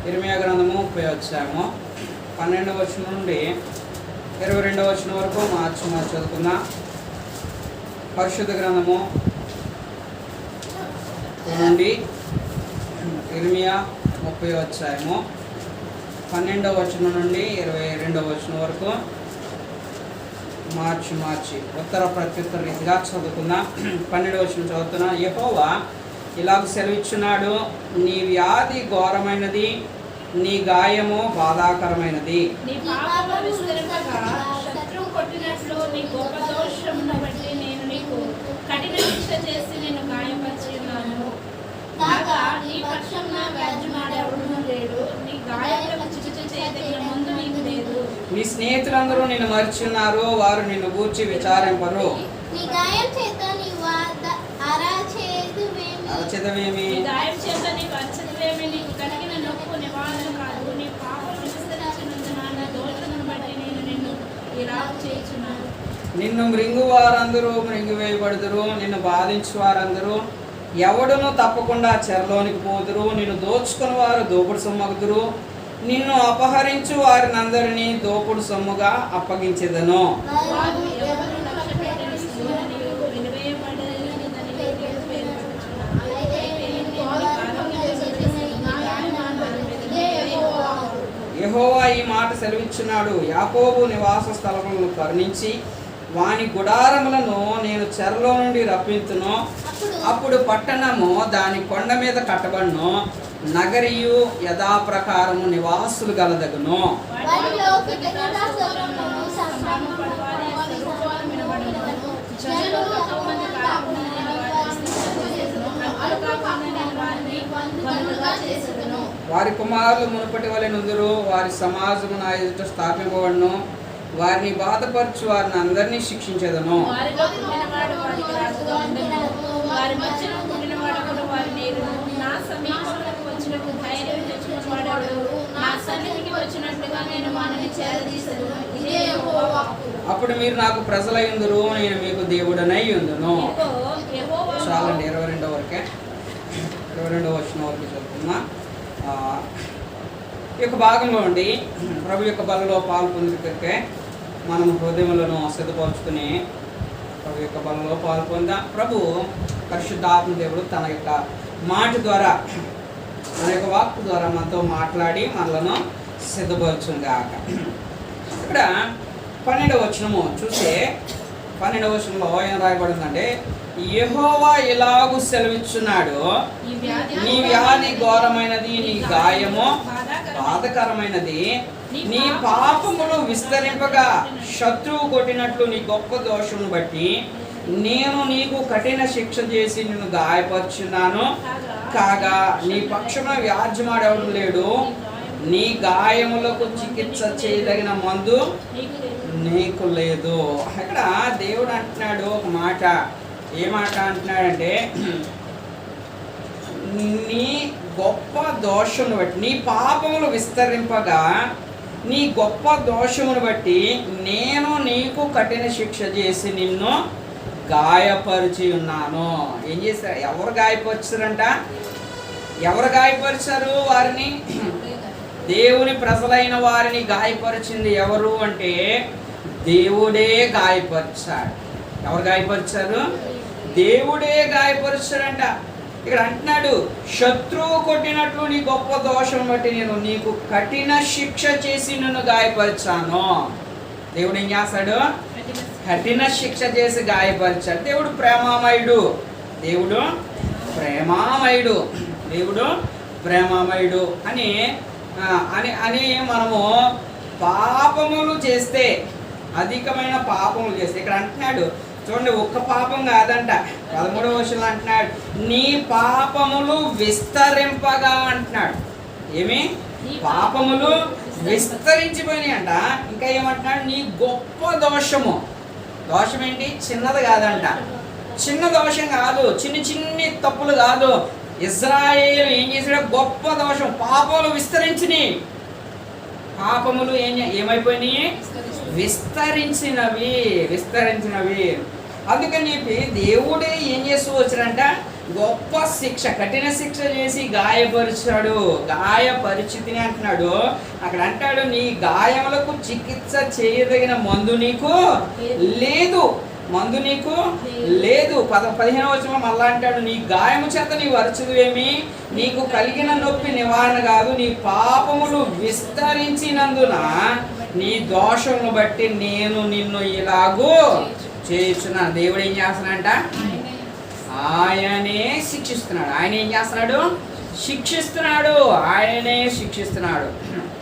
ఇర్మియా గ్రంథము 30వ అధ్యాయము 12వ వచనం నుండి 22వ వచనం వరకు మార్చి చదువుకుందాం. పరిశుద్ధ గ్రంథము నుండి ఇర్మియా 30వ అధ్యాయము 12వ వచనం నుండి 22వ వచనం వరకు మార్చి ఉత్తర ప్రత్యుత్తర రీతిగా చదువుకుందాం. 12వ వచనం చదువుతున్నా. యెహోవా ఇలాగ సెలవిచ్చున్నాడు, నీ వ్యాధి ఘోరమైనది, నీ గాయము బాధాకరమైనది. నీ స్నేహితులందరూ నిన్ను మర్చున్నారు, వారు నిన్ను గూర్చి విచారింపరు. అరచెదవేమి నిన్ను మృంగు వారందరూ మృంగివేయబడుదురు, నిన్ను బాధించు వారందరూ ఎవడును తప్పకుండా చెరలోనికి పోదురు. నిన్ను దోచుకుని వారు దోపుడు సొమ్మగుదురు, నిన్ను అపహరించు వారిని అందరినీ దోపుడు సొమ్ముగా అప్పగించెదను. యెహోవా ఈ మాట సెలవిచ్చున్నాడు, యాకోబు నివాస స్థలములను కరుణించి వాని గుడారములను నేను చెరలో నుండి రప్పించును. అప్పుడు పట్టణము దాని కొండ మీద కట్టబడును, నగరియు యథాప్రకారము నివాసులు గలదగును. వారి కుమారులు మునుపటి వలె నుందురు, వారి సమాజము నా ఎదుట స్థాపింపబడును. వారిని బాధపరచు వారిని అందరినీ శిక్షించెదను. అప్పుడు మీరు నాకు ప్రజలయ్యుందురు, నేను మీకు దేవుడనై ఉందును. చాలండి, 22వ వరకే, 22వ వచనం వరకు చదువుతున్నా. ఈ యొక్క భాగంలో ఉండి ప్రభు యొక్క బలలో పాలు పొందుటకే మనం హృదయములను సిద్ధపరుచుకుని ప్రభు యొక్క బలలో పాలు పొందాం. ప్రభు పరిశుద్ధాత్మ దేవుడు తన యొక్క మాట ద్వారా, మన యొక్క వాక్కు ద్వారా మనతో మాట్లాడి మనలను సిద్ధపరచుగాక. ఇక్కడ 12వ వచనము చూస్తే 12వ వచనంలో ఏం రాయబడిందంటే, యెహోవా ఇలాగు సెలవిచ్చున్నాడు, నీ వ్యాధి ఘోరమైనది, నీ గాయము బాధకరమైనది, నీ పాపములు విస్తరింపగా శత్రువు కొట్టినట్లు నీ గొప్ప దోషమును బట్టి నేను నీకు కఠిన శిక్ష చేసి నిన్ను గాయపరుచున్నాను. కాగా నీ పక్షమున వ్యాజ్యమాడెవడు లేడు, నీ గాయములకు చికిత్స చేయదగిన మందు నీకు లేదు. ఇక్కడ దేవుడు అంటున్నాడు ఒక మాట. ఏ మాట అంటున్నాడంటే, నీ గొప్ప దోషమును బట్టి, నీ పాపములు విస్తరింపగా నీ గొప్ప దోషమును బట్టి నేను నీకు కఠిన శిక్ష చేసి నిన్ను గాయపరిచి ఉన్నాను. ఏం చేశారు? ఎవరు గాయపరిచారంట? ఎవరు గాయపరిచారు వారిని? దేవుని ప్రజలైన వారిని గాయపరిచింది ఎవరు అంటే దేవుడే గాయపరిచాడు. ఎవరు గాయపరిచారు? దేవుడే గాయపరిచాడంట. ఇక్కడ అంటున్నాడు, శత్రువు కొట్టినట్లు నీ గొప్ప దోషం బట్టి నేను నీకు కఠిన శిక్ష చేసి నిన్ను గాయపరిచాను. దేవుడు ఏం చేస్తాడు? కఠిన శిక్ష చేసి గాయపరిచాడు. దేవుడు ప్రేమామయుడు, దేవుడు ప్రేమామయుడు, దేవుడు ప్రేమామయుడు అని అని అని మనము పాపములు చేస్తే, అధికమైన పాపములు చేస్తే, ఇక్కడ అంటున్నాడు చూడండి, ఒక్క పాపం కాదంట, 13వ వచనంలో అంటున్నాడు, నీ పాపములు విస్తరింపగా అంటున్నాడు. ఏమి? పాపములు విస్తరించిపోయినాయి అంట. ఇంకా ఏమంటున్నాడు? నీ గొప్ప దోషము. దోషం ఏంటి? చిన్నది కాదంట, చిన్న దోషం కాదు, చిన్ని తప్పులు కాదు. ఇజ్రాయేలు ఏం చేశాడు? గొప్ప దోషం, పాపములు విస్తరించినాయి. పాపములు ఏమైపోయినాయి? విస్తరించినవి. అందుకని చెప్పి దేవుడే ఏం చేస్తూ వచ్చాడంట, గొప్ప శిక్ష, కఠిన శిక్ష చేసి గాయపరిచాడు. గాయపరిచితిని అంటున్నాడు. అక్కడ అంటాడు, నీ గాయములకు చికిత్స చేయదగిన మందు నీకు లేదు, మందు నీకు లేదు. 15వ వచనంలో మళ్ళా అంటాడు, నీ గాయము చేత నీవు అరచుదువేమి, నీకు కలిగిన నొప్పి నివారణ కాదు, నీ పాపములు విస్తరించినందున నీ దోషమును బట్టి నేను నిన్ను ఇలాగూ చేయుచున్నాను. దేవుడు ఏం చేస్తున్నాడంట? ఆయనే శిక్షిస్తున్నాడు. ఆయన ఏం చేస్తున్నాడు? శిక్షిస్తున్నాడు. ఆయనే శిక్షిస్తున్నాడు.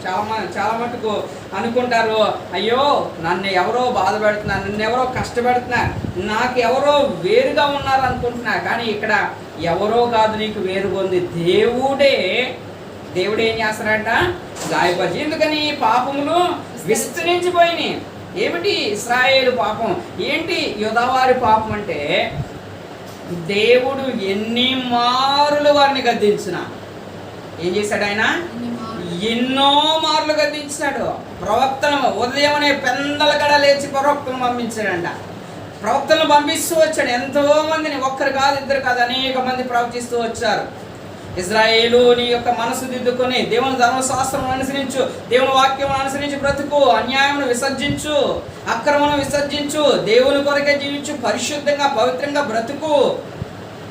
చాలా మటుకు అనుకుంటారు, అయ్యో నన్ను ఎవరో బాధ పెడుతున్నారు, నన్ను ఎవరో కష్టపెడుతున్నారు, నాకు ఎవరో వేరుగా ఉన్నారు అనుకుంటున్నారు. కానీ ఇక్కడ ఎవరో కాదు నీకు వేరుగా ఉంది, దేవుడే. దేవుడు ఏం చేస్తాడంట? గాయపరిచి. ఎందుకని? పాపములు విస్తరించిపోయినాయి. ఏమిటి ఇశ్రాయేలు పాపం? ఏంటి యూదావారి పాపం అంటే, దేవుడు ఎన్ని మారులు వారిని గద్దించిన, ఏం చేశాడు ఆయన? ఎన్నో మార్లు గద్దించాడు. ప్రవక్తను ఉదయమనే పెందల గడ లేచి ప్రవక్తను పంపించాడంట. ప్రవక్తలను పంపిస్తూ వచ్చాడు. ఎంతో మందిని, ఒక్కరు కాదు ఇద్దరు కాదు, అనేక మంది ప్రవచిస్తూ వచ్చారు. ఇజ్రాయేలు నీ యొక్క మనసు దిద్దుకొని దేవుని ధర్మశాస్త్రం అనుసరించు, దేవుని వాక్యం అనుసరించి బ్రతుకు, అన్యాయమును విసర్జించు, అక్రమను విసర్జించు, దేవుని కొరకే జీవించు, పరిశుద్ధంగా పవిత్రంగా బ్రతుకు,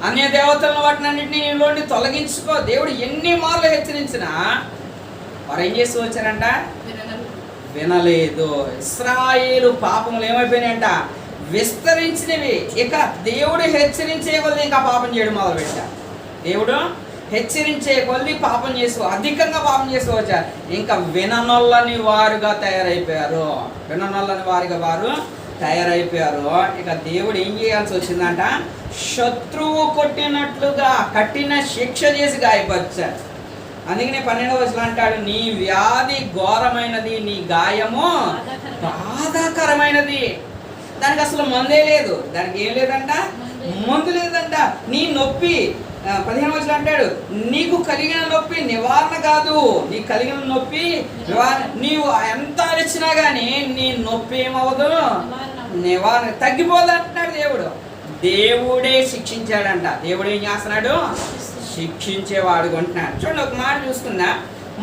అన్య దేవతలను వాటిని అన్నింటినీ నీలోని తొలగించుకో. దేవుడు ఎన్ని మార్లు హెచ్చరించినా వారు ఏం చేస్తూ వచ్చారంట? వినలేదు. ఇశ్రాయేలు పాపములు ఏమైపోయినాయంట? విస్తరించినవి. ఇక దేవుడు హెచ్చరించే కొద్ది ఇంకా పాపం చేయడం మొదలుపెట్టారు. దేవుడు హెచ్చరించే కొద్ది పాపం చేస్తూ, అధికంగా పాపం చేస్తూ వచ్చారు. ఇంకా విననొల్లని వారుగా తయారైపోయారు. విననొల్లని వారుగా వారు తయారైపోయారు. ఇక దేవుడు ఏం చేయాల్సి వచ్చిందంట? శత్రువు కొట్టినట్లుగా కఠిన శిక్ష చేసి గాయపరిచారు. అందుకనే 12వ వచనం అంటాడు, నీ వ్యాధి ఘోరమైనది, నీ గాయము బాధాకరమైనది. దానికి అసలు మందే లేదు. దానికి ఏం లేదంట? మందు లేదంట. నీ నొప్పి 15వ వచనం అంటాడు, నీకు కలిగిన నొప్పి నివారణ కాదు, నీకు కలిగిన నొప్పి నివారణ. నీవు ఎంత అరిచినా కానీ నీ నొప్పి ఏమవ్వదు, నివారణ తగ్గిపోదు అంటున్నాడు దేవుడు. దేవుడే శిక్షించాడంట. దేవుడు ఏం చేస్తున్నాడు? శిక్షించేవాడు అంటున్నాడు. చూడండి, ఒక మాట చూసుకుందా.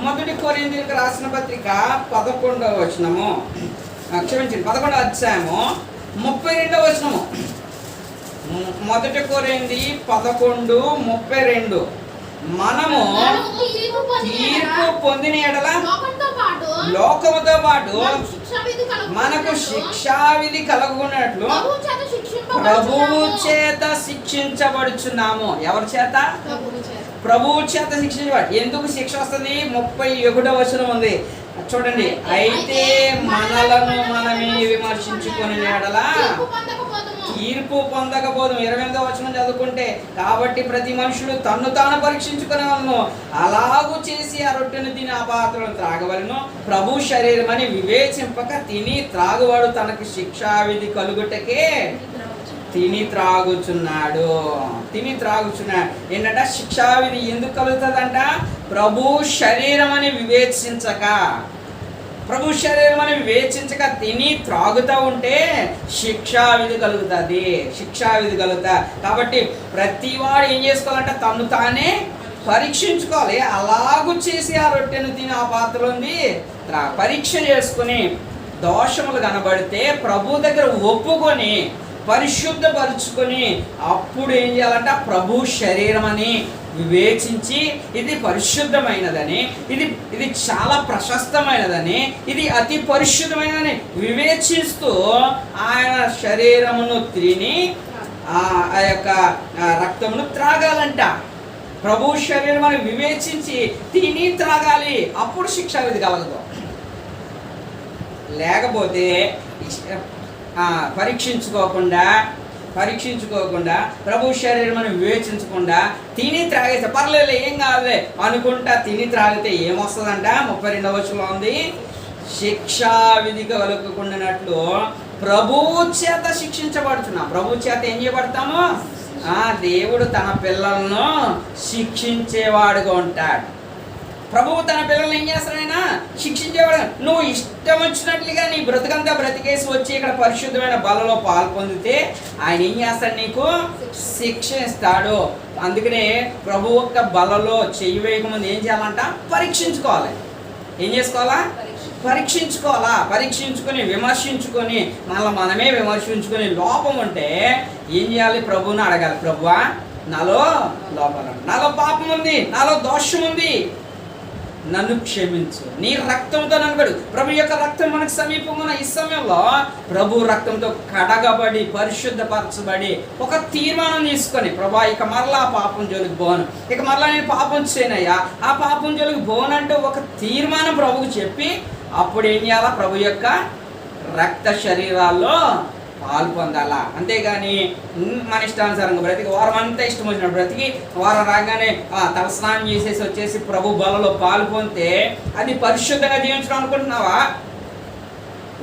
1 కొరింథీయులకు రాసిన పత్రిక 11వ వచనము, క్షమించండి 11వ అధ్యాయము 32వ వచనము. 1 కొరింథీ 11:32. మనము తీర్పు పొందిన ఎడల లోకముతో పాటు మనకు శిక్షావిధి కలుగునట్లు ప్రభువు చేత శిక్షించబడుచున్నాము. ఎవరి చేత? ప్రభువు చేత శిక్షించబడు. ఎందుకు శిక్ష వస్తుంది? 31వ వచనం ఉంది చూడండి. అయితే మనలను మనమే విమర్శించుకొని ఎడలా తీర్పు పొందకపోదు. 28వ వచనం చదువుకుంటే, కాబట్టి ప్రతి మనుషుడు తన్ను తాను పరీక్షించుకునేవాళ్ళను, అలాగూ చేసి ఆ రొట్టెను తిని ఆ పాత్రను త్రాగవలను. ప్రభు శరీరం అని వివేచింపక తిని త్రాగువాడు తనకు శిక్షావిధి కలుగుటకే తిని త్రాగుచున్నాడు. ఏంటంట? శిక్షావిధి ఎందుకు కలుగుతుందంట? ప్రభు శరీరం అని వివేచించక, ప్రభు శరీరం అని వివేచించక తిని త్రాగుతూ ఉంటే శిక్షావిధి కలుగుతా. కాబట్టి ప్రతి వాడు ఏం చేసుకోవాలంటే తను తానే పరీక్షించుకోవాలి. అలాగూ చేసి ఆ రొట్టెను తిని ఆ పాత్రలోంది పరీక్ష చేసుకుని దోషములు కనబడితే ప్రభు దగ్గర ఒప్పుకొని పరిశుద్ధపరుచుకొని అప్పుడు ఏం చేయాలంట? ప్రభు శరీరం అని వివేచించి ఇది పరిశుద్ధమైనదని, ఇది చాలా ప్రశస్తమైనదని, ఇది అతి పరిశుద్ధమైనదని వివేచిస్తూ ఆయన శరీరమును తిని ఆ యొక్క రక్తమును త్రాగాలంట. ప్రభు శరీరం అని వివేచించి తిని త్రాగాలి. అప్పుడు శిక్షావిధి కలగదు. లేకపోతే పరీక్షించుకోకుండా ప్రభు శరీరం అని వివేచించకుండా తిని త్రాగేస్తే పర్లేదు ఏం కాదులే అనుకుంటా తిని త్రాగితే ఏమొస్తుందంట? 32వ వచనంలో ఉంది, శిక్షావిధి కలుగకుండానట్లు ప్రభువు చేత శిక్షించబడుతున్నాం. ప్రభు చేత ఏం చేయబడతాము? దేవుడు తన పిల్లలను శిక్షించేవాడుగా ఉంటాడు. ప్రభువు తన పిల్లల్ని ఏం చేస్తాడైనా? శిక్షించేవాడు. నువ్వు ఇష్టం వచ్చినట్లుగా నీ బ్రతుకంతా బ్రతికేసి వచ్చి ఇక్కడ పరిశుద్ధమైన బలలో పాల్పొందితే ఆయన ఏం చేస్తాడు? నీకు శిక్ష ఇస్తాడు. అందుకనే ప్రభు యొక్క బలలో చెయ్యి వేయకముందు ఏం చేయాలంట? పరీక్షించుకోవాలి. ఏం చేసుకోవాలా? పరీక్షించుకొని విమర్శించుకొని మనమే విమర్శించుకొని లోపం ఉంటే ఏం చేయాలి? ప్రభువుని అడగాలి. ప్రభువా, నాలో లోపం, నాలో పాపం ఉంది, నాలో దోషం ఉంది, నన్ను క్షమించు, నీ రక్తంతో నన్ను కడుగు. ప్రభు యొక్క రక్తం మనకు సమీపంగా ఈ సమయంలో ప్రభు రక్తంతో కడగబడి పరిశుద్ధపరచబడి ఒక తీర్మానం తీసుకొని, ప్రభా ఇక మరలా పాపం జోలికి పోను, ఇక మరలా నేను పాపం చేయనయ్యా, ఆ పాపం జోలికి పోనంటూ ఒక తీర్మానం ప్రభుకు చెప్పి అప్పుడు ఏం చేయాలా? ప్రభు యొక్క రక్త శరీరాల్లో పాలు పొందాలా. అంతేగాని మన ఇష్టానుసారంగా బ్రతికి వారం అంతా ఇష్టం వచ్చినప్పుడు బ్రతికి వారం రాగానే తలస్నానం చేసేసి వచ్చేసి ప్రభు బలలో పాలు పొందితే అది పరిశుద్ధంగా జీవించడం అనుకుంటున్నావా?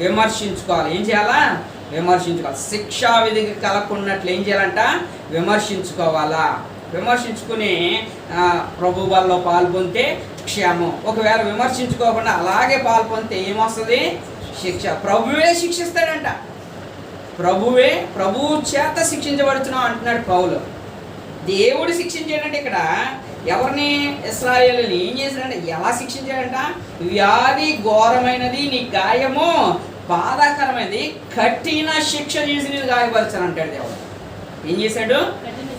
విమర్శించుకోవాలి. ఏం చేయాలా? విమర్శించుకోవాలి. శిక్షా విధికి కలగకున్నట్లు ఏం చేయాలంట? విమర్శించుకోవాలా. విమర్శించుకుని ప్రభు బలలో పాలు పొందితే క్షేమం. ఒకవేళ విమర్శించుకోకుండా అలాగే పాలు పొందితే ఏమొస్తుంది? శిక్ష. ప్రభువే శిక్షిస్తాడంట. ప్రభువు చేత శిక్షించబడుతున్నాం అంటున్నాడు పౌలు. దేవుడు శిక్షించాడంటే ఇక్కడ ఎవరిని? ఇశ్రాయేలుని. ఏం చేశాడంటే ఎలా శిక్షించాడంట? వ్యాధి ఘోరమైనది, నీ గాయము బాధాకరమైనది, కఠిన శిక్ష చేసి నేను గాయపరిచాను అంటాడు దేవుడు. ఏం చేశాడు?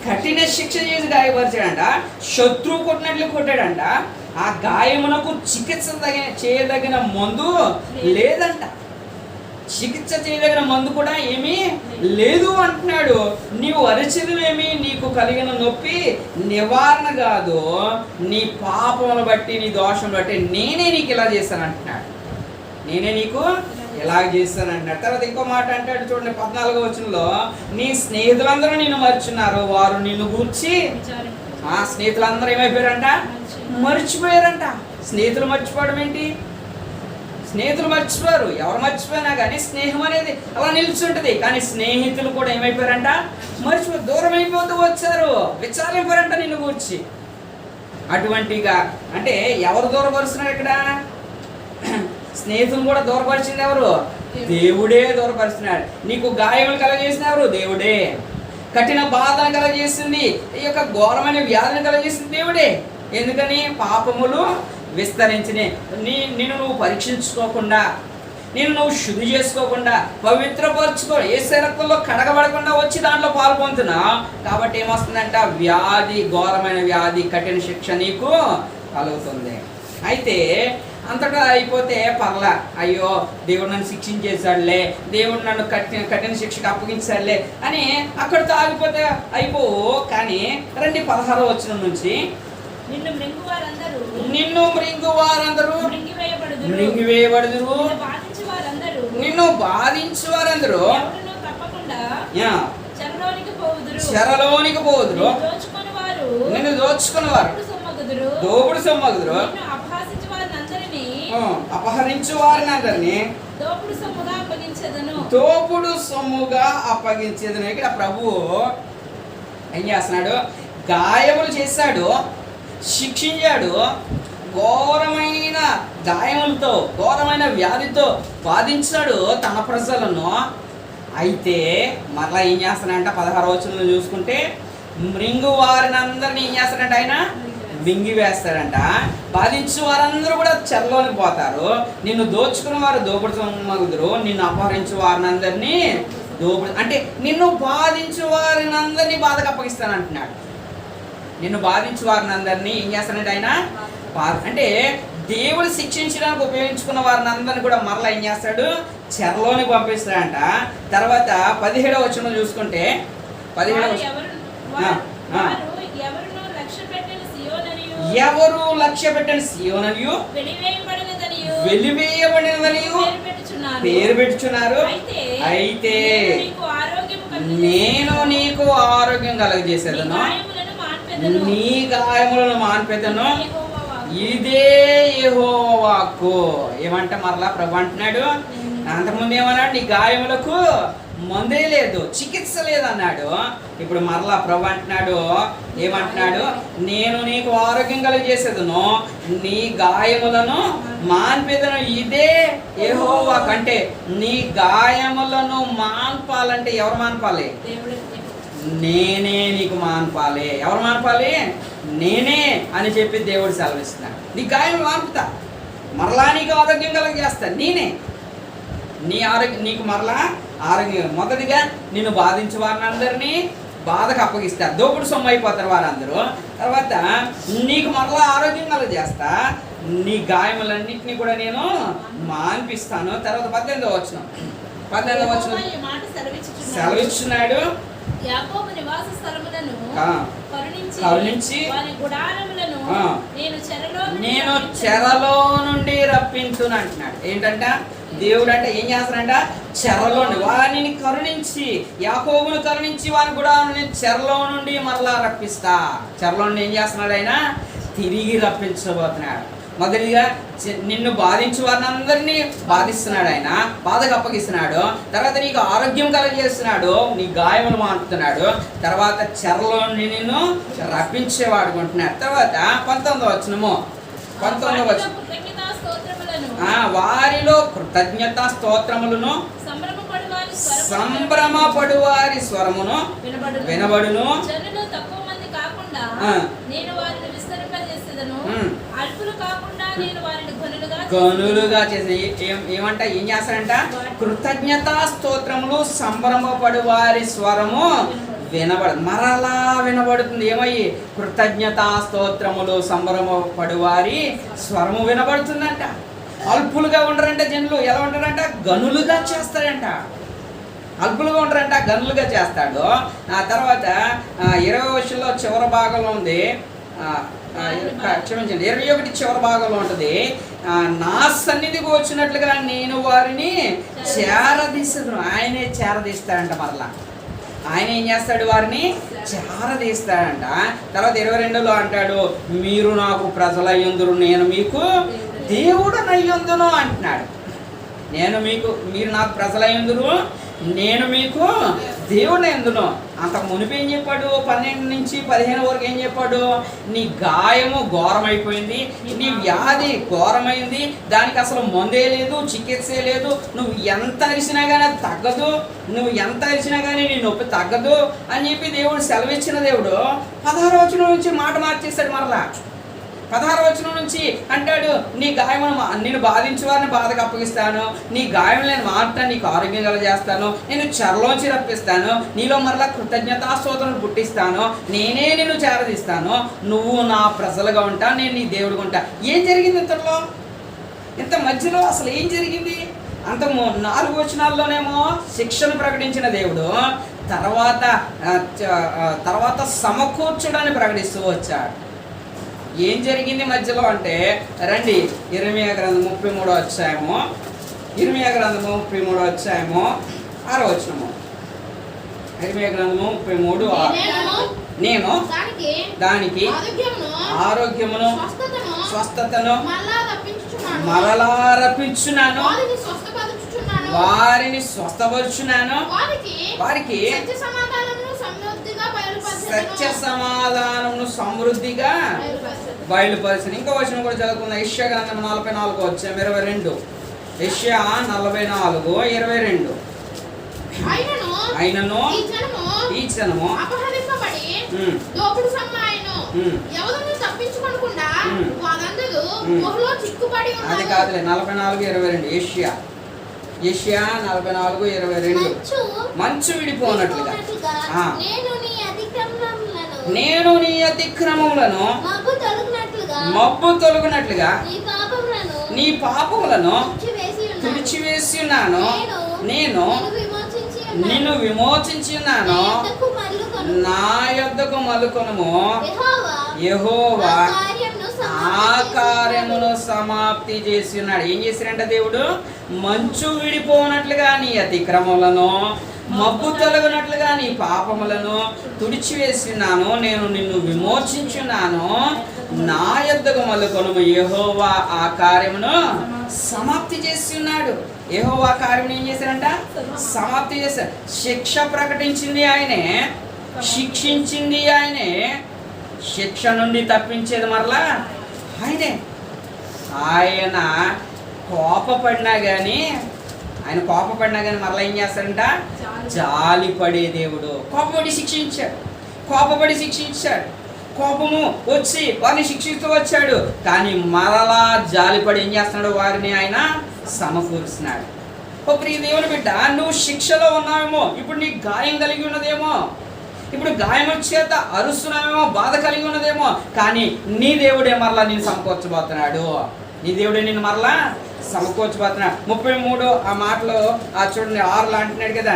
కఠిన శిక్ష చేసి గాయపరిచాడంట. శత్రువు కొట్టినట్లు కొట్టాడంట. ఆ గాయమునకు చికిత్స చేయదగిన మందు లేదంట. చికిత్స చేయదగిన మందు కూడా ఏమీ లేదు అంటున్నాడు. నీవు అరిచినవేమి? నీకు కలిగిన నొప్పి నివారణ కాదు, నీ పాపమును బట్టి, నీ దోషం బట్టి నేనే నీకు ఇలా చేశాను అంటున్నాడు. నేనే నీకు ఇలా చేశాను అంటున్నాడు. తర్వాత ఇంకో మాట అంటాడు చూడండి, 14వ వచనంలో, నీ స్నేహితులందరూ నిన్ను మర్చిన్నారు, వారు నిన్ను గూర్చి. స్నేహితులందరూ ఏమైపోయారంట? మర్చిపోయారంట. స్నేహితులు మర్చిపోవడం ఏంటి? స్నేహితులు మర్చిపోయారు. ఎవరు మర్చిపోయినా కానీ స్నేహం అనేది అలా నిల్చుంటుంది. కానీ స్నేహితులు కూడా ఏమైపోయారంట? మర్చిపోయి దూరం అయిపోతూ వచ్చారు, విచారింపారంట నిన్ను కూర్చి. అటువంటిగా అంటే ఎవరు దూరపరుస్తున్నారు ఇక్కడ? స్నేహితులు కూడా దూరపరిచింది ఎవరు? దేవుడే దూరపరుస్తున్నాడు. నీకు గాయములు కలగజేసిన ఎవరు? దేవుడే. కఠిన బాధను కలగజేసింది, ఈ యొక్క ఘోరమైన వ్యాధిని కలగజేసింది దేవుడే. ఎందుకని? పాపములు విస్తరించినాయి. నిన్ను నువ్వు పరీక్షించుకోకుండా, నిన్ను నువ్వు శుద్ధి చేసుకోకుండా, పవిత్రపరచుకో, ఏ రక్తంలో కడగబడకుండా వచ్చి దాంట్లో పాల్పొందుతున్నావు. కాబట్టి ఏమొస్తుందంట? వ్యాధి, ఘోరమైన వ్యాధి, కఠిన శిక్ష నీకు కలుగుతుంది. అయితే అంతటా అయిపోతే పర్లా, అయ్యో దేవుడు నన్ను శిక్షించేశాడులే, దేవుడు నన్ను కఠిన శిక్షకు అప్పగించాడులే అని అక్కడితో ఆగిపోతే అయిపోవు. కానీ రండి 16వ వచనం నుంచి, నిన్ను మృంగు వారందరూ మృంగివేయబడుదురు, నిన్ను బాధించు వారందరూ చెరలోనికి పోవుదురు, నిన్ను దోచుకుని వారు దోపుడు సొమ్మగుదురు, అపహరించు వారిని అందరినీ దోపుడు సొమ్ముగా అప్పగించేదను. ఇక్కడ ప్రభువు ఏం చేస్తున్నాడు? గాయములు చేశాడు, శిక్షించాడు, ఘోరమైన గాయములతో, ఘోరమైన వ్యాధితో బాధించాడు తన ప్రజలను. అయితే మరలా ఏం చేస్తాడంట? 16వ వచనంలో చూసుకుంటే, మృంగు వారిని అందరినీ ఏం చేస్తాడంట? ఆయన మింగి వేస్తాడంట. బాధించు వారందరూ కూడా చెరలోనికి పోతారు, నిన్ను దోచుకున్న వారు దోపుడు సొమ్మగుదురు, నిన్ను అపహరించు వారిని అందరినీ దోపుడు, అంటే నిన్ను బాధించు వారిని అందరినీ బాధకు అప్పగిస్తాను అంటున్నాడు. నిన్ను బాధించు వారిని అందరినీ ఏం చేస్తానంటే ఆయన అంటే దేవుడు శిక్షించడానికి ఉపయోగించుకున్న వారిని అందరినీ కూడా మరలా ఏం చేస్తాడు? చెరలోనికి పంపిస్తాడంట. తర్వాత 17వ వచనం చూసుకుంటే, 17వ ఎవరు లక్ష్య పెట్టని సియోననియు వెలివేయబడినదనియు పేరు పెట్టుచున్నారు. అయితే నేను నీకు ఆరోగ్యం కలుగజేసేదను, నీ గాయములను మాన్పెదను, ఇదే యెహోవా వాక్కు. ఏమంటే మరలా ప్రభు అంటున్నాడు, అంతకుముందు ఏమన్నాడు? నీ గాయములకు మందే లేదు, చికిత్స లేదన్నాడు. ఇప్పుడు మరలా ప్రభు అంటున్నాడు, ఏమంటున్నాడు? నేను నీకు ఆరోగ్యం కలుగజేసేదను, నీ గాయములను మాన్పెదను, ఇదే యెహోవా. అంటే నీ గాయములను మాన్పాలంటే ఎవరు మాన్పాలి? నేనే నీకు మాన్పాలి. ఎవరు మాన్పాలి? నేనే అని చెప్పి దేవుడు సెలవిస్తున్నాడు. నీ గాయం మాన్పుతా, మరలా నీకు ఆరోగ్యం కలుగజేస్తా. నేనే నీ ఆరోగ్యం, నీకు మరలా ఆరోగ్యం. మొదటిగా నిన్ను బాధించే వారిని అందరినీ బాధకు అప్పగిస్తారు, దోపుడు సొమ్ము అయిపోతారు వారందరూ. తర్వాత నీకు మరలా ఆరోగ్యం కలుగజేస్తా, నీ గాయములన్నింటినీ కూడా నేను మాన్పిస్తాను. తర్వాత 18వ వచనం సెలవిచ్చున్నాడు. యాకోబు నివాస స్థలములను కరుణించి వారి గుడారములను నేను చెరలో నుండి రప్పించును అంటున్నాడు. ఏంటంట? దేవుడు అంటే ఏం చేస్తాడంట? చెరలో వారిని కరుణించి, యాకోబును కరుణించి వారి గుడారాన్ని చెరలో నుండి మరలా రప్పిస్తా. చెరలో నుండి ఏం చేస్తున్నాడు? ఆయన తిరిగి రప్పించబోతున్నాడు. మొదటిగా నిన్ను బాధించే వారిని అందరినీ బాధిస్తున్నాడు, ఆయన బాధకు అప్పగిస్తున్నాడు. తర్వాత నీకు ఆరోగ్యం కలుగజేస్తున్నాడు, నీ గాయములు మాన్పుతున్నాడు. తర్వాత చెరలో నిన్ను రప్పించేవాడు కొంటున్నాడు. తర్వాత 19వ వచనము వారిలో కృతజ్ఞతా స్తోత్రములను సంభ్రమపడు వారి స్వరమును వినబడును. గనులుగా చేసి ఏమంట? ఏం చేస్తాడంట? కృతజ్ఞతా స్తోత్రములు సంభ్రమపడు వారి స్వరము మరలా వినబడుతుంది. ఏమయ్యి? కృతజ్ఞతా స్తోత్రములు సంభ్రమపడు వారి స్వరము వినబడుతుందంట. అల్పులుగా ఉండరంట జనులు. ఎలా ఉంటారంట? గనులుగా చేస్తాడంట. అల్పులుగా ఉండరంట, గనులుగా చేస్తాడు. ఆ తర్వాత 20వ వచనంలో చివరి భాగంలో ఉంది, క్షమించండి, 21 చివరి భాగంలో ఉంటుంది. నా సన్నిధికి వచ్చినట్లుగా నేను వారిని చేరదీస్తాను. ఆయనే చేరదీస్తాడంట. మరలా ఆయన ఏం చేస్తాడు? వారిని చేరదీస్తాడంట. తర్వాత 22లో అంటాడు, మీరు నాకు ప్రజలయ్యుందురు, నేను మీకు దేవుడనయ్యుందును అంటున్నాడు. మీరు నాకు ప్రజలయ్యుందురు, నేను మీకు దేవుడు ఎందును. అంతకు మునిపి ఏం చెప్పాడు? 12 నుంచి 15 వరకు ఏం చెప్పాడు? నీ గాయము ఘోరమైపోయింది, నీ వ్యాధి ఘోరమైంది, దానికి అసలు మందే లేదు, చికిత్సే లేదు, నువ్వు ఎంత అరిచినా కానీ అది తగ్గదు, నువ్వు ఎంత అరిచినా కానీ నీ నొప్పి తగ్గదు అని చెప్పి దేవుడు సెలవిచ్చిన దేవుడు 16వ వచనం నుంచి మాట మార్చేస్తాడు. మరలా 16వ వచనం నుంచి అంటాడు, నీ గాయమును నేను బాధించే వారిని బాధకు అప్పగిస్తాను, నీ గాయం నేను మారుతాను, నీకు ఆరోగ్యం కలగజేస్తాను, నేను చెరలోంచి రప్పిస్తాను, నీలో మరలా కృతజ్ఞతాస్తోత్రం పుట్టిస్తాను, నేనే నిన్ను చేరదీస్తాను, నువ్వు నా ప్రజలుగా ఉంటా, నేను నీ దేవుడుగా ఉంటా. ఏం జరిగింది ఇంతలో? ఇంత మధ్యలో అసలు ఏం జరిగింది? అంత 4 వచనాల్లోనేమో శిక్షను ప్రకటించిన దేవుడు తర్వాత సమకూర్చడాన్ని ప్రకటిస్తూ వచ్చాడు. ఏం జరిగింది మధ్యలో అంటే, రండి ఇర్మియా గ్రంథం 33వ అధ్యాయము, ఇర్మియా గ్రంథము 33వ అధ్యాయము 6వ వచనము. ఇర్మియా గ్రంథము 33:6. నేను దానికి ఆరోగ్యమును స్వస్థతను మరలా రప్పించున్నాను, వారిని స్వస్థపరుచున్నాను, వారికి సత్య సమాధానమును సమృద్ధిగా బయలుపరిచిన. ఇంకో వచనం కూడా చదువుకుందాం. యెషయా గ్రంథం 44వ అధ్యాయం 22. యెషయా 44:22. అయినను ఈ జనము అది కాదులే 44:22. యెషయా 44:22. మంచు విడిపోనట్లుగా నేను నీ అతిక్రమములను మబ్బు తొలగినట్లుగా నీ పాపములను తుడిచివేసి ఉన్నాను, నేను నిన్ను విమోచించి ఉన్నాను, నా యొద్దకు మలుకొనుము. యెహోవా ఆ కార్యమును సమాప్తి చేసి ఉన్నాడు. ఏం చేసిరంట దేవుడు? మంచు విడిపోనట్లుగా నీ అతిక్రమములను, మబ్బు తొలగినట్లుగా నీ పాపములను తుడిచివేసినాను, నేను నిన్ను విమోచించున్నాను, నా యొద్దకు మలుకొనుము. యెహోవా ఆ కార్యమును సమాప్తి చేసి ఉన్నాడు. యెహోవా కార్యం ఏం చేశారంట? సమాప్తి చేశారు. శిక్ష ప్రకటించింది ఆయనే, శిక్షించింది ఆయనే, శిక్ష నుండి తప్పించేది మరలా ఆయనే. ఆయన కోపపడినా కానీ ఆయన కోపపడినా కానీ మరలా ఏం చేస్తాడంట? జాలిపడే దేవుడు. కోపపడి శిక్షించాడు. కోపము వచ్చి వారిని శిక్షిస్తూ వచ్చాడు. కానీ మరలా జాలిపడి ఏం చేస్తున్నాడు? వారిని ఆయన సమకూరుస్తున్నాడు. ఓ ప్రియ దేవుని బిడ్డ, నువ్వు శిక్షలో ఉన్నావేమో, ఇప్పుడు నీకు గాయం కలిగి ఉన్నదేమో, ఇప్పుడు గాయం చేత అరుస్తున్నావేమో, బాధ కలిగి ఉన్నదేమో, కానీ నీ దేవుడే మరలా నేను సమకూర్చబోతున్నాడు. నీ దేవుడే నిన్ను మరలా సమకూర్చబోతున్నాడు. 33 ఆ మాటలో చూడండి 6లో అంటున్నాడు కదా,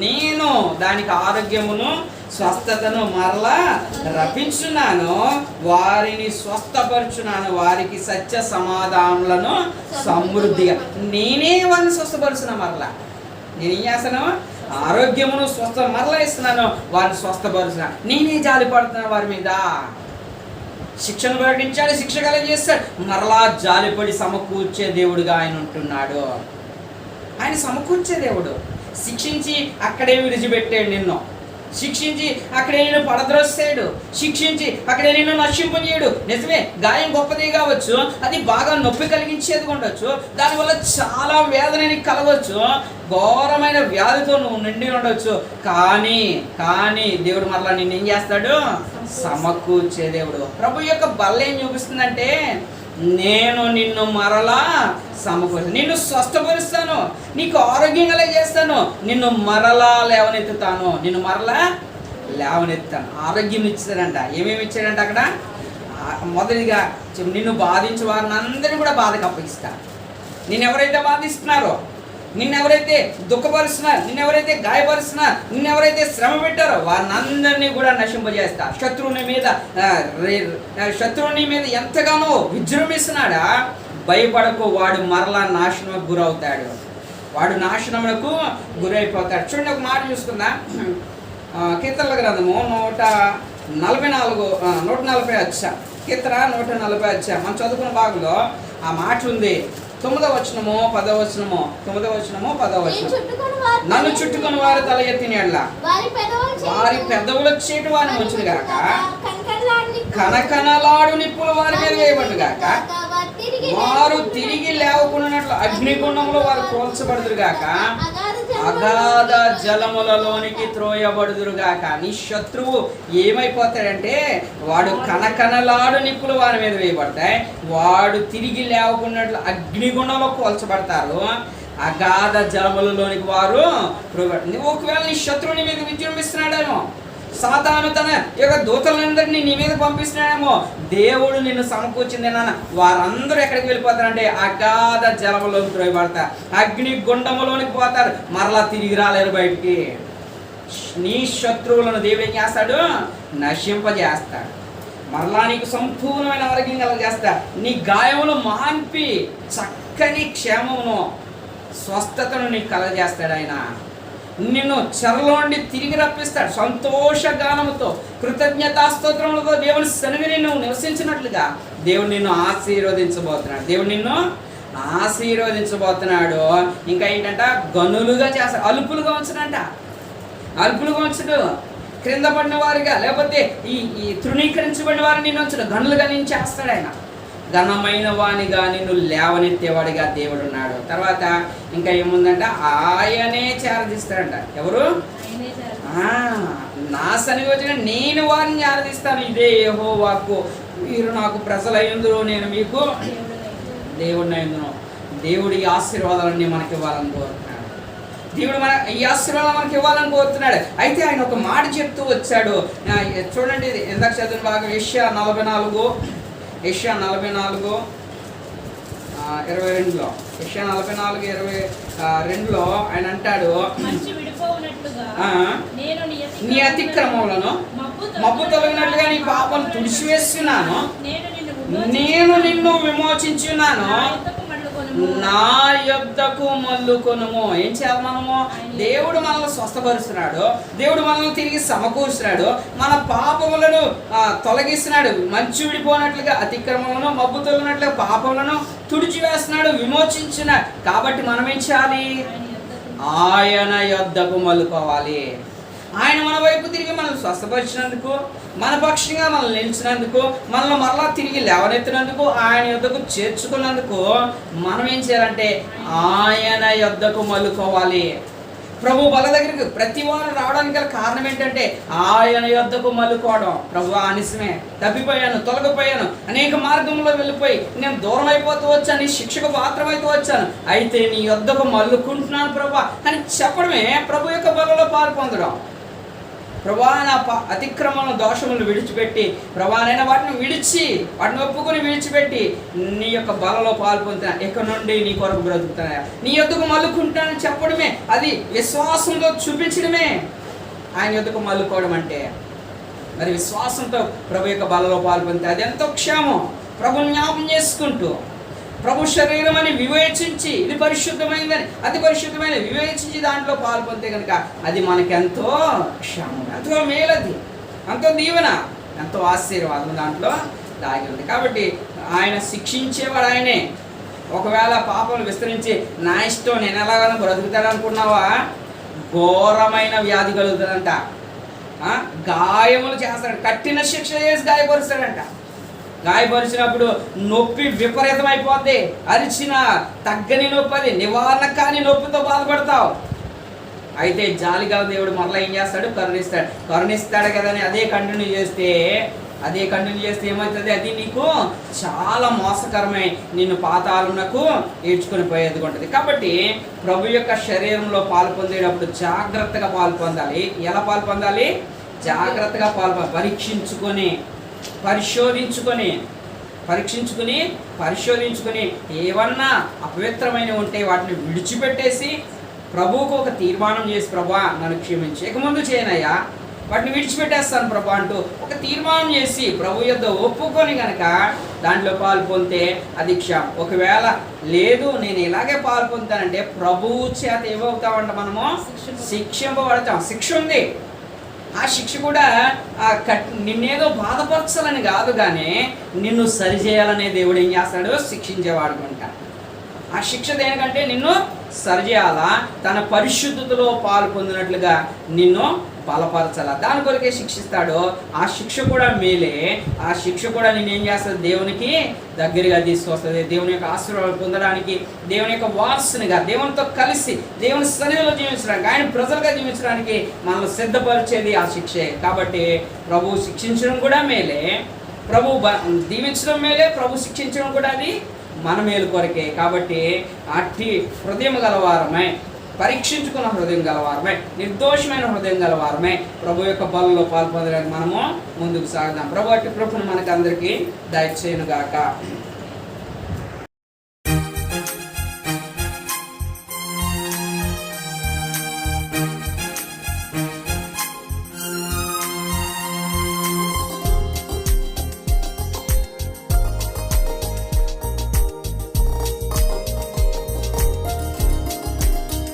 నేను దానికి ఆరోగ్యమును స్వస్థతను మరలా రప్పించున్నాను, వారిని స్వస్థపరుచున్నాను, వారికి సత్య సమాధానాలను సమృద్ధిగా. నేనే వారిని స్వస్థపరుచున్నా. మరలా నేనేం చేస్తాను? ఆరోగ్యమును స్వస్థ మరలా ఇస్తున్నాను, వారిని స్వస్థపరుచున్నా. నేనే జాలిపడుతున్నాను వారి మీద. శిక్షను ప్రకటించాడు, శిక్ష కలగజేస్తాడు, మరలా జాలిపడి సమకూర్చే దేవుడుగా ఆయన ఉంటున్నాడు. ఆయన సమకూర్చే దేవుడు. శిక్షించి అక్కడే విడిచిపెట్టాడు నిన్ను, శిక్షించి అక్కడే నేను పడద్రోస్తాడు, శిక్షించి అక్కడే నేను నశింపజేయడు. నిజమే, గాయం గొప్పదే కావచ్చు, అది బాగా నొప్పి కలిగించేది ఉండొచ్చు, దానివల్ల చాలా వేదన నీకు కలగవచ్చు, ఘోరమైన వ్యాధితో నువ్వు నిండి ఉండొచ్చు. కానీ దేవుడు మరలా నిన్ను ఏం చేస్తాడు? సమకూర్చే దేవుడు. ప్రభు యొక్క బల్ల ఏం చూపిస్తుందంటే, నేను నిన్ను మరలా సమకూర్చు, నిన్ను స్వస్థపరుస్తాను, నీకు ఆరోగ్యం కలిగజేస్తాను, నిన్ను మరలా లేవనెత్తుతాను, నిన్ను మరలా లేవనెత్తాను. ఆరోగ్యం ఇచ్చాడంట. ఏమేమి ఇచ్చాడంట అక్కడ? మొదటిగా నిన్ను బాధించే వారిని అందరినీ కూడా బాధకు అప్పగిస్తాను. నిన్నెవరైతే బాధిస్తున్నారో, నిన్నెవరైతే దుఃఖపరుస్తున్నారు, నిన్నెవరైతే గాయపరుస్తున్నారు, నిన్నెవరైతే శ్రమ పెట్టారో వారిని అందరినీ కూడా నశింపజేస్తా. శత్రువుని మీద ఎంతగానో విజృంభిస్తున్నాడా, భయపడకు, వాడు మరలా నాశనం గురవుతాడు, వాడు నాశనములకు గురైపోతాడు. చూడండి, ఒక మాట చూసుకుందా, కీర్తనల గ్రంథము 140 వచ్చా, కీర్తన 140 వచ్చా, మనం చదువుకున్న భాగంలో ఆ మాట ఉంది. 9వ వచనము 10వ వచనము, 9వ వచనము 10వ వచనం. నన్ను చుట్టుకుని వారు తల ఎత్తిన యెడల వారి పెదవుల చేటు వారిని ముంచును గాక, కనకనలాడు నిప్పులు వారి మీద వేయబడును గాక, వారు తిరిగి లేవకున్నట్లు అగ్నిగుండంలో వారు కోల్చబడుదురు గాక, అగాధ జలములలోనికి త్రోయబడుదురుగాక. నీ శత్రువు ఏమైపోతాడంటే, వాడు కనకనలాడు నిప్పులు వారి మీద వేయబడతాయి, వాడు తిరిగి లేవకున్నట్లు అగ్నిగుండంలో కోల్చబడతారు, అగాధ జలములలోనికి వారు. ఒకవేళ నీ శత్రువుని మీద విజృంభిస్తున్నాడేమో, సాతాను తన యొక్క దూతలందరినీ నీ మీద పంపిస్తున్నాడేమో, దేవుడు నిన్ను సమకూర్చింది నాన్న, వారందరూ ఎక్కడికి వెళ్ళిపోతారంటే అగాధ జలములోకి త్రోయబడతారు, అగ్ని గుండములోనికి పోతారు, మరలా తిరిగి రాలేరు బయటికి. నీ శత్రువులను దేవుడు ఏం చేస్తాడు? నశింపజేస్తాడు. మరలా నీకు సంపూర్ణమైన ఆరోగ్యం కలగజేస్తాడు. నీ గాయములు మాన్పి చక్కని క్షేమమును స్వస్థతను నీకు కలగజేస్తాడు. ఆయన నిన్ను చెరలోండి తిరిగి రప్పిస్తాడు. సంతోషగానముతో కృతజ్ఞతాస్తోత్రములతో దేవుని సన్నిధిని నువ్వు నివసించినట్లుగా దేవుడు నిన్ను ఆశీర్వదించబోతున్నాడు. దేవుడు నిన్ను ఆశీర్వదించబోతున్నాడు. ఇంకా ఏంటంట? గనులుగా చేస్తాడు. అలుపులుగా ఉంచడంట. అలుపులుగా ఉంచడు, క్రింద పడిన వారిగా, లేకపోతే ఈ తృణీకరించబడిన వారిని నిన్ను ఉంచడు, గనులుగా నేను చేస్తాడు. ఆయన ఘనమైన వానిగా నిన్ను లేవనెత్తేవాడిగా దేవుడు ఉన్నాడు. తర్వాత ఇంకా ఏముందంట? ఆయనే చేరదీస్తాడంట. ఎవరు? నా సన్నిధికి వచ్చిన నేను వారిని చేరదీస్తాను, ఇదే యెహోవా వాక్కు. మీరు నాకు ప్రజలయ్యుందురు, నేను మీకు దేవుడినయ్యుందును. దేవుడి ఆశీర్వాదాలన్నీ మనకి ఇవ్వాలని కోరుతున్నాడు. దేవుడు ఈ ఆశీర్వాదాలు మనకి ఇవ్వాలని కోరుతున్నాడు. అయితే ఆయన ఒక మాట చెప్తూ వచ్చాడు. చూడండి, ఇందాక చదివిన బాగా యెషయా 44 22లో, యెషయా 44:22లో ఆయన అంటాడు, నీ అతిక్రమములను మబ్బు తొలగినట్లుగా నీ పాపం తుడిచివేస్తున్నాను, నేను నిన్ను విమోచించున్నాను, నా యొద్దకు మల్లుకొనుము. ఏం చేయాలి మనము? దేవుడు మనల్ని స్వస్థపరుస్తున్నాడు, దేవుడు మనల్ని తిరిగి సమకూరుస్తున్నాడు, మన పాపములను తొలగిస్తున్నాడు, మంచు విడిపోయినట్లుగా అతిక్రమములను మబ్బు తొలగినట్లుగా పాపములను తుడిచివేస్తున్నాడు, విమోచించున్నాడు. కాబట్టి మనం ఏం చేయాలి? ఆయన యొద్దకు మల్లుకోవాలి. ఆయన మన వైపు తిరిగి మనల్ని స్వస్థపరిచినందుకు, మన పక్షంగా మనల్ని నిలిచినందుకు, మనల్ని మరలా తిరిగి లేవనెత్తినందుకు, ఆయన యొద్దకు చేర్చుకున్నందుకు మనం ఏం చేయాలంటే ఆయన యొద్దకు మలుకోవాలి. ప్రభు బల దగ్గరికి ప్రతి వారు రావడానికి గల కారణం ఏంటంటే ఆయన యొద్దకు మలుకోవడం. ప్రభు ఆనిసమే, తప్పిపోయాను, తొలగిపోయాను, అనేక మార్గంలో వెళ్ళిపోయి నేను దూరం అయిపోతూ వచ్చాను, నీ శిక్షకు పాత్రమైతూ వచ్చాను, అయితే నీ యొద్దకు మల్లుకుంటున్నాను ప్రభు అని చెప్పడమే ప్రభు యొక్క బలలో పాలు పొందడం. ప్రభా నా అతిక్రమణ దోషములను విడిచిపెట్టి, ప్రభానైనా వాటిని వాటిని ఒప్పుకొని విడిచిపెట్టి నీ యొక్క బలలో పాల్పొందుతున్నా, ఇక నుండి నీ కొరకు బ్రతుకుతున్నా, నీ యొద్దకు మల్లుకుంటానని చెప్పడమే, అది విశ్వాసంతో చూపించడమే ఆయన యొద్దకు మల్లుకోవడం అంటే. మరి విశ్వాసంతో ప్రభు యొక్క బలలో పాల్పొందితే అది ఎంతో క్షేమం. ప్రభు జ్ఞాపం చేసుకుంటూ, ప్రభు శరీరం అని వివేచించి, ఇది పరిశుద్ధమైందని, అతి పరిశుద్ధమైన వివేచించి దాంట్లో పాల్పొందితే కనుక అది మనకెంతో క్షేమం, ఎంతో మేలది, ఎంతో దీవెన, ఎంతో ఆశీర్వాదం దాంట్లో దాగి ఉంది. కాబట్టి ఆయన శిక్షించేవాడు ఆయనే. ఒకవేళ పాపం విస్తరించి నా ఇష్టం నేను ఎలాగైనా బ్రతుకుతాడనుకున్నావా, ఘోరమైన వ్యాధి కలుగుతుందంట, గాయములు చేస్తాడు, కఠిన శిక్ష చేసి గాయపరుస్తాడంట. గాయపరిచినప్పుడు నొప్పి విపరీతం అయిపోద్ది, అరిచిన తగ్గని నొప్పి, అది నివారణ కాని నొప్పితో బాధపడతావు. అయితే జాలిగల దేవుడు మరలా ఏం చేస్తాడు, కరుణిస్తాడు కదా అని అదే కంటిన్యూ చేస్తే ఏమవుతుంది, అది నీకు చాలా మోసకరమై నిన్ను పాతాళమునకు ఈడ్చుకొని పోయేది ఉంటుంది. కాబట్టి ప్రభు యొక్క శరీరంలో పాలు పొందేటప్పుడు జాగ్రత్తగా పాలు పొందాలి. ఎలా పాలు పొందాలి? జాగ్రత్తగా పరీక్షించుకొని ఏమన్నా అపవిత్రమైన ఉంటే వాటిని విడిచిపెట్టేసి ప్రభువుకు ఒక తీర్మానం చేసి, ప్రభా నన్ను క్షమించి ఇక ముందు చేయనయ్యా, వాటిని విడిచిపెట్టేస్తాను ప్రభా అంటూ ఒక తీర్మానం చేసి ప్రభు యొద్ద ఒప్పుకొని కనుక దాంట్లో పాలు పొందితే అది క్షేమం. ఒకవేళ లేదు నేను ఇలాగే పాలు పొందుతానంటే ప్రభువు చేత ఏమవుతామంట, మనము శిక్షింపబడతాం. శిక్ష ఉంది. ఆ శిక్ష కూడా నిన్నేదో బాధపరచాలని కాదు, కానీ నిన్ను సరిచేయాలనే దేవుడు ఏం చేస్తాడు, శిక్షించేవాడు కనుక. ఆ శిక్ష దేనికంటే నిన్ను సరిచేయాలా, తన పరిశుద్ధతలో పాలు పొందినట్లుగా నిన్ను బలపరచాలా, దాని కొరకే శిక్షిస్తాడు. ఆ శిక్ష కూడా మేలే. ఆ శిక్ష కూడా నేను ఏం చేస్తుంది, దేవునికి దగ్గరగా తీసుకొస్తుంది. దేవుని యొక్క ఆశీర్వాదం పొందడానికి, దేవుని యొక్క వారసునిగా, దేవునితో కలిసి దేవుని సన్నిధిలో జీవించడానికి, ఆయన ప్రజలుగా జీవించడానికి మనల్ని సిద్ధపరిచేది ఆ శిక్షే. కాబట్టి ప్రభు శిక్షించడం కూడా మేలే, ప్రభు దీవించడం మేలే, ప్రభు శిక్షించడం కూడా అది మన మేలు కొరకే. కాబట్టి అట్టి హృదయం గలవారమై, పరీక్షించుకున్న హృదయం గలవారమై, నిర్దోషమైన హృదయం గలవారమై ప్రభు యొక్క బలలో పాల్పొందడానికి మనము ముందుకు సాగుదాం. ప్రభు అట్టి కృపను మనకు అందరికీ దయచేయును గాక.